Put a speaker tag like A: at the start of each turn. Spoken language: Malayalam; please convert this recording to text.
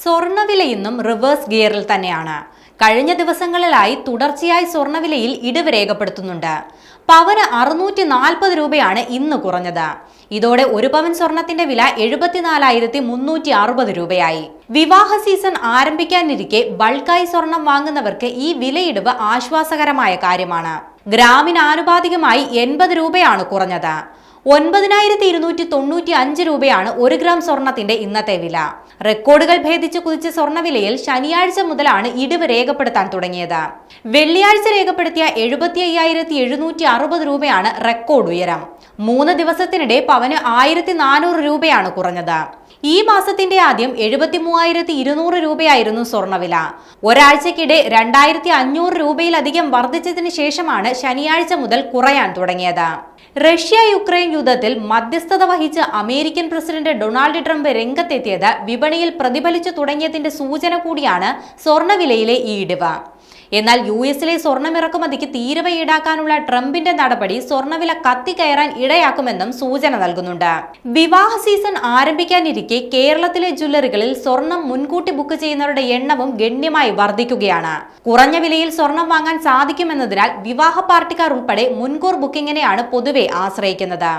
A: സ്വർണ്ണവില ഇന്നും റിവേഴ്സ് ഗിയറിൽ തന്നെയാണ്. കഴിഞ്ഞ ദിവസങ്ങളിലായി തുടർച്ചയായി സ്വർണ്ണവിലയിൽ ഇടിവ് രേഖപ്പെടുത്തുന്നുണ്ട്. പവന് 640 രൂപയാണ് ഇന്ന് കുറഞ്ഞത്. ഇതോടെ ഒരു പവൻ സ്വർണത്തിന്റെ വില 74,360 രൂപയായി. വിവാഹ സീസൺ ആരംഭിക്കാനിരിക്കെ ബൾക്കായി സ്വർണം വാങ്ങുന്നവർക്ക് ഈ വിലയിടിവ് ആശ്വാസകരമായ കാര്യമാണ്. ഗ്രാമിന് ആനുപാതികമായി 80 രൂപയാണ് കുറഞ്ഞത്. 9,295 രൂപയാണ് 1 ഗ്രാം സ്വർണത്തിന്റെ ഇന്നത്തെ വില. റെക്കോർഡുകൾ ഭേദിച്ച് കുതിച്ച സ്വർണ്ണവിലയിൽ ശനിയാഴ്ച മുതലാണ് ഇടിവ് രേഖപ്പെടുത്താൻ തുടങ്ങിയത്. വെള്ളിയാഴ്ച രേഖപ്പെടുത്തിയ 75,760 രൂപയാണ് റെക്കോർഡ് ഉയരം. 3 ദിവസത്തിനിടെ പവന് 1,400 രൂപയാണ് കുറഞ്ഞത്. ഈ മാസത്തിന്റെ ആദ്യം 73,200 രൂപയായിരുന്നു സ്വർണ്ണവില. ഒരാഴ്ചക്കിടെ 2,500 രൂപയിലധികം വർദ്ധിച്ചതിന് ശേഷമാണ് ശനിയാഴ്ച മുതൽ കുറയാൻ തുടങ്ങിയത്. റഷ്യ യുക്രൈൻ യുദ്ധത്തിൽ മധ്യസ്ഥത വഹിച്ച് അമേരിക്കൻ പ്രസിഡന്റ് ഡൊണാൾഡ് ട്രംപ് രംഗത്തെത്തിയത് വിപണിയിൽ പ്രതിഫലിച്ചു തുടങ്ങിയതിന്റെ സൂചന കൂടിയാണ് സ്വർണ്ണവിലയിലെ ഈ ഇടിവ്. എന്നാൽ US-ലെ സ്വർണ്ണമിറക്കുമതിക്ക് തീരുവ ഈടാക്കാനുള്ള ട്രംപിന്റെ നടപടി സ്വർണ്ണവില കത്തിക്കയറാൻ ഇടയാക്കുമെന്നും സൂചന നൽകുന്നുണ്ട്. വിവാഹ സീസൺ ആരംഭിക്കാനിരിക്കെ കേരളത്തിലെ ജ്വല്ലറികളിൽ സ്വർണം മുൻകൂട്ടി ബുക്ക് ചെയ്യുന്നവരുടെ എണ്ണവും ഗണ്യമായി വർദ്ധിക്കുകയാണ്. കുറഞ്ഞ വിലയിൽ സ്വർണം വാങ്ങാൻ സാധിക്കുമെന്നതിനാൽ വിവാഹ പാർട്ടിക്കാർ ഉൾപ്പെടെ മുൻകൂർ ബുക്കിങ്ങിനെയാണ് പൊതുവെ ആശ്രയിക്കുന്നത്.